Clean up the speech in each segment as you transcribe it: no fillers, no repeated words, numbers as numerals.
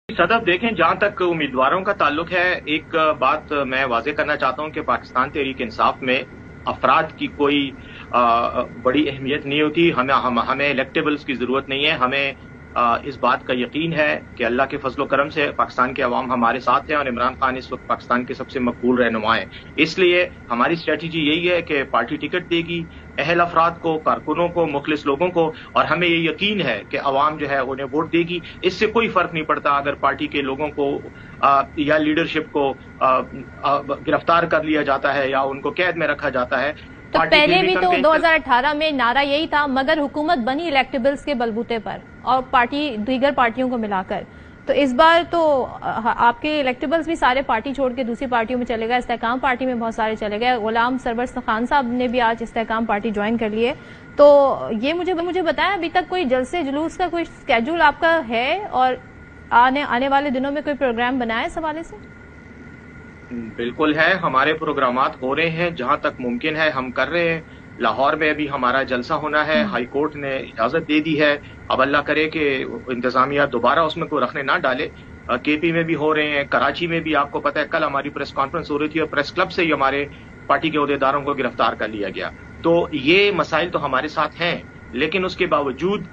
सदफ देखें, जहां तक उम्मीदवारों का ताल्लुक है, एक बात मैं वाजे करना चाहता हूं कि पाकिस्तान तहरीक इंसाफ में अफराद की कोई बड़ी अहमियत नहीं होती। हमें इलेक्टेबल्स की जरूरत नहीं है। हमें इस बात का यकीन है कि अल्लाह के फजलो करम से पाकिस्तान के अवाम हमारे साथ हैं और इमरान खान इस वक्त पाकिस्तान के सबसे मकबूल रहनुमा हैं। इसलिए हमारी स्ट्रेटजी यही है कि पार्टी टिकट देगी अहल अफराद को, कारकुनों को, मुखलिस लोगों को, और हमें ये यकीन है कि अवाम जो है उन्हें वोट देगी। इससे कोई फर्क नहीं पड़ता अगर पार्टी के लोगों को या लीडरशिप को गिरफ्तार कर लिया जाता है या उनको कैद में रखा जाता है। तो पहले भी तो 2018 में नारा यही था, मगर हुकूमत बनी इलेक्टेबल्स के बलबूते पर और दीगर पार्टियों को मिलाकर। तो इस बार तो आपके इलेक्टेबल्स भी सारे पार्टी छोड़ के दूसरी पार्टियों में चले गए। इस्तेहकाम पार्टी में बहुत सारे चले गए। गुलाम सरवर खान साहब ने भी आज इस्तेहकाम पार्टी ज्वाइन कर ली है। तो ये मुझे बताएं, अभी तक कोई जलसे जुलूस का कोई स्केड्यूल आपका है और आने वाले दिनों में कोई प्रोग्राम बनाया है इस हवाले से? बिल्कुल है, हमारे प्रोग्रामात हो रहे हैं, जहां तक मुमकिन है हम कर रहे हैं। लाहौर में अभी हमारा जलसा होना है, हाई कोर्ट ने इजाजत दे दी है। अब अल्लाह करे कि इंतजामिया दोबारा उसमें कोई रखने ना डाले। केपी में भी हो रहे हैं, कराची में भी आपको पता है कल हमारी प्रेस कॉन्फ्रेंस हो रही थी और प्रेस क्लब से ही हमारे पार्टी के अहदेदारों को गिरफ्तार कर लिया गया। तो ये मसाइल तो हमारे साथ हैं, लेकिन उसके बावजूद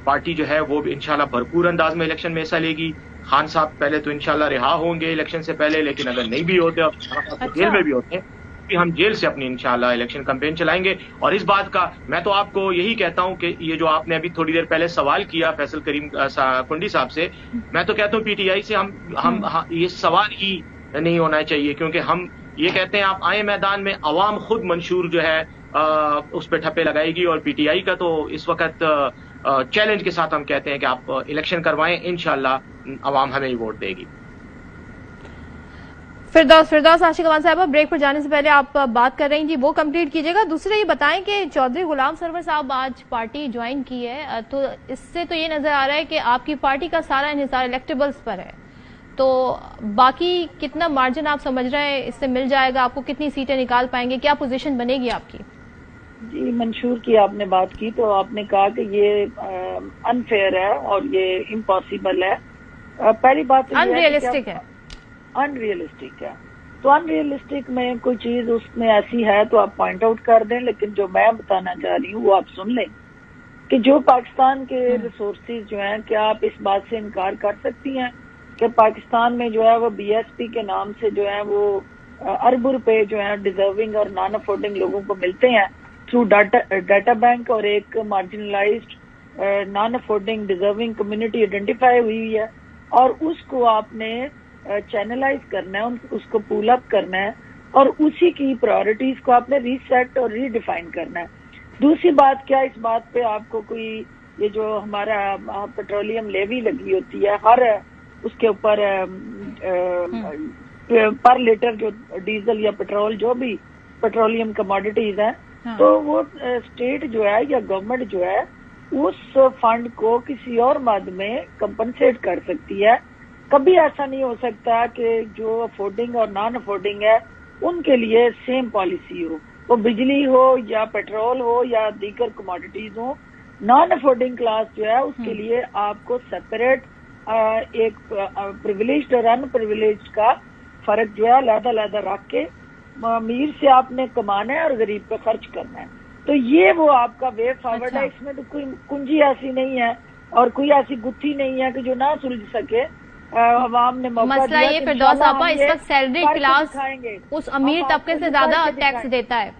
पार्टी जो है वो इंशाल्लाह भरपूर अंदाज में इलेक्शन में हिस्सा लेगी। खान साहब पहले तो इंशाल्लाह रिहा होंगे इलेक्शन से पहले, लेकिन अगर नहीं भी होते और जेल में भी होते हैं कि हम जेल से अपनी इंशाल्लाह इलेक्शन कैंपेन चलाएंगे। और इस बात का मैं तो आपको यही कहता हूं कि ये जो आपने अभी थोड़ी देर पहले सवाल किया फैसल करीम कुंडी साहब से, मैं तो कहता हूं पीटीआई से हम ये सवाल ही नहीं होना चाहिए, क्योंकि हम ये कहते हैं आप आए मैदान में, अवाम खुद मंशूर जो है उस पर ठप्पे लगाएगी। और पीटीआई का तो इस वक्त चैलेंज के साथ हम कहते हैं कि आप इलेक्शन करवाएं, इंशाल्लाह अवाम हमें ही वोट देगी। फिरदौस आशिक अमान साहब, ब्रेक पर जाने से पहले आप बात कर रही थी, वो कंप्लीट कीजिएगा। दूसरे ये बताएं कि चौधरी गुलाम सरवर साहब आज पार्टी ज्वाइन की है, तो इससे तो ये नजर आ रहा है कि आपकी पार्टी का सारा इन्हिसार इलेक्टेबल्स पर है। तो बाकी कितना मार्जिन आप समझ रहे हैं इससे मिल जाएगा? आपको कितनी सीटें निकाल पाएंगे? क्या पोजीशन बनेगी आपकी? जी, मंशूर की आपने बात की तो आपने कहा कि ये अनफेयर है और ये इम्पॉसिबल है। पहली बात तो अनरियलिस्टिक है। अनरियलिस्टिक है तो अनरियलिस्टिक में कोई चीज उसमें ऐसी है तो आप पॉइंट आउट कर दें, लेकिन जो मैं बताना चाह रही हूँ वो आप सुन लें कि जो पाकिस्तान के रिसोर्सेज जो हैं, क्या आप इस बात से इनकार कर सकती हैं कि पाकिस्तान में जो है वो बीएसपी के नाम से जो है वो अरबों रुपए जो है डिजर्विंग और नॉन अफोर्डिंग लोगों को मिलते हैं थ्रू डाटा बैंक, और एक marginalised non affording deserving community identify हुई है और उसको आपने चैनलाइज करना है, उसको पुल अप करना है और उसी की प्रायोरिटीज को आपने रीसेट और रीडिफाइन करना है। दूसरी बात, क्या इस बात पे आपको कोई ये जो हमारा पेट्रोलियम लेवी लगी होती है हर उसके ऊपर पर लीटर जो डीजल या पेट्रोल जो भी पेट्रोलियम कमोडिटीज हैं, तो वो स्टेट जो है या गवर्नमेंट जो है उस फंड को किसी और मद में कंपनसेट कर सकती है। कभी ऐसा नहीं हो सकता कि जो अफोर्डिंग और नॉन अफोर्डिंग है उनके लिए सेम पॉलिसी हो, वो बिजली हो या पेट्रोल हो या दीगर कमोडिटीज हो। नॉन अफोर्डिंग क्लास जो है उसके लिए आपको सेपरेट एक प्रिविलेज्ड और अनप्रिविलेज्ड का फर्क जो है अलग-अलग रख के अमीर से आपने कमाना है और गरीब पे खर्च करना है। तो ये वो आपका वे फॉरवर्ड है। इसमें तो कोई कुंजी ऐसी नहीं है और कोई ऐसी गुत्थी नहीं है कि जो ना सुलझ सके। अवाम ने मसला ये फिरदौस आपा, इस वक्त सैलरी क्लास उस अमीर तबके से ज्यादा टैक्स देता है,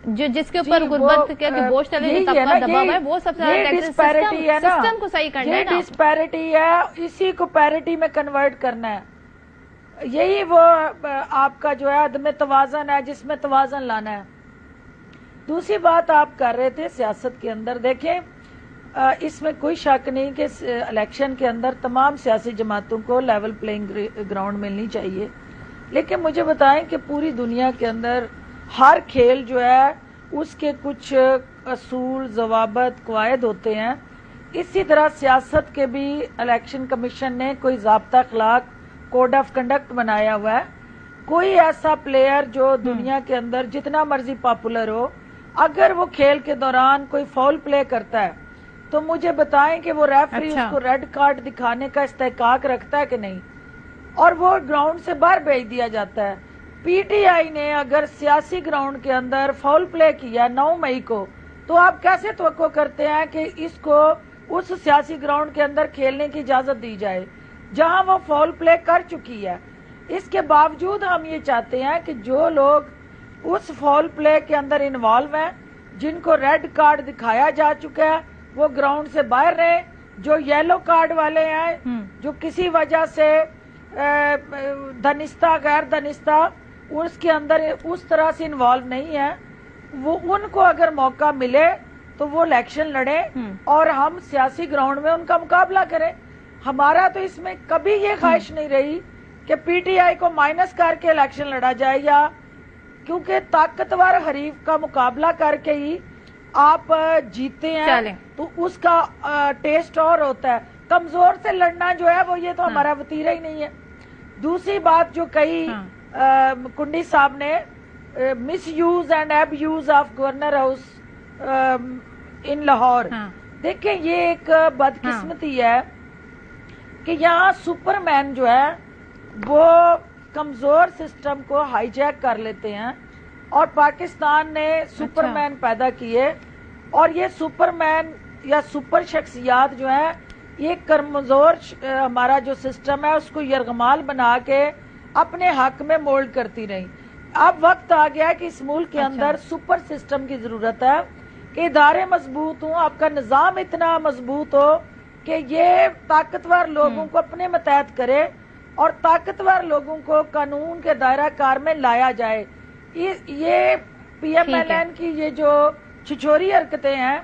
जो जिसके ऊपर गुर्बत के बोझ तले तबका दबा हुआ है, वो सबसे ज्यादा टैक्स। सिस्टम को सही करना है ना, डिस्पैरिटी है, इसी को पैरिटी में कन्वर्ट करना है। यही वो आपका जो है अदम तवाज़न है जिसमें तवाज़न लाना है। दूसरी बात आप कर रहे थे सियासत के अंदर, देखें इसमें कोई शक नहीं कि इलेक्शन के अंदर तमाम सियासी जमातों को लेवल प्लेइंग ग्राउंड मिलनी चाहिए, लेकिन मुझे बताएं कि पूरी दुनिया के अंदर हर खेल जो है उसके कुछ असूल ज़वाबत कवायद होते हैं। इसी तरह सियासत के भी इलेक्शन कमीशन ने कोई ज़ाब्ता अखलाक कोड ऑफ कंडक्ट बनाया हुआ है। कोई ऐसा प्लेयर जो दुनिया के अंदर जितना मर्जी पॉपुलर हो, अगर वो खेल के दौरान कोई फाउल प्ले करता है تو مجھے بتائیں کہ وہ ریفری اچھا۔ اس کو ریڈ کارڈ دکھانے کا استحقاق رکھتا ہے کہ نہیں، اور وہ گراؤنڈ سے باہر بھیج دیا جاتا ہے۔ پی ٹی آئی نے اگر سیاسی گراؤنڈ کے اندر فاؤل پلے کیا 9 مئی کو، تو آپ کیسے توقع کرتے ہیں کہ اس کو اس سیاسی گراؤنڈ کے اندر کھیلنے کی اجازت دی جائے جہاں وہ فاؤل پلے کر چکی ہے؟ اس کے باوجود ہم یہ چاہتے ہیں کہ جو لوگ اس فاؤل پلے کے اندر انوالو ہیں، جن کو ریڈ کارڈ دکھایا جا چکا ہے، وہ گراؤنڈ سے باہر رہیں۔ جو یلو کارڈ والے ہیں، جو کسی وجہ سے دانستہ غیر دانستہ اس کے اندر اس طرح سے انوالو نہیں ہے، وہ ان کو اگر موقع ملے تو وہ الیکشن لڑیں اور ہم سیاسی گراؤنڈ میں ان کا مقابلہ کریں۔ ہمارا تو اس میں کبھی یہ خواہش نہیں رہی کہ پی ٹی آئی کو مائنس کر کے الیکشن لڑا جائے، یا کیونکہ طاقتور حریف کا مقابلہ کر کے ہی آپ جیتے ہیں تو اس کا ٹیسٹ اور ہوتا ہے۔ کمزور سے لڑنا جو ہے وہ یہ تو ہمارا وتیرہ ہی نہیں ہے۔ دوسری بات جو کہی کنڈی صاحب نے، misuse and abuse of governor house in Lahore, دیکھیں یہ ایک بدقسمتی ہے کہ یہاں سپر مین جو ہے وہ کمزور سسٹم کو ہائی جیک کر لیتے ہیں، اور پاکستان نے سپر مین پیدا کیے، اور یہ سپر مین یا سپر شخصیات جو ہیں یہ کمزور ہمارا جو سسٹم ہے اس کو یرغمال بنا کے اپنے حق میں مولڈ کرتی رہی۔ اب وقت آ گیا کہ اس ملک کے اندر سپر سسٹم کی ضرورت ہے کہ ادارے مضبوط ہوں، آپ کا نظام اتنا مضبوط ہو کہ یہ طاقتور لوگوں کو اپنے متحد کرے اور طاقتور لوگوں کو قانون کے دائرہ کار میں لایا جائے۔ یہ پی ایم ایل این کی یہ جو چھچوری حرکتیں ہیں،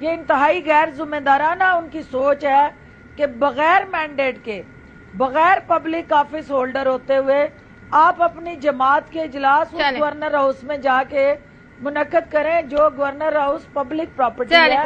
یہ انتہائی غیر ذمہ دارانہ ان کی سوچ ہے کہ بغیر مینڈیٹ کے، بغیر پبلک آفس ہولڈر ہوتے ہوئے آپ اپنی جماعت کے اجلاس گورنر ہاؤس میں جا کے منعقد کریں، جو گورنر ہاؤس پبلک پراپرٹی ہے۔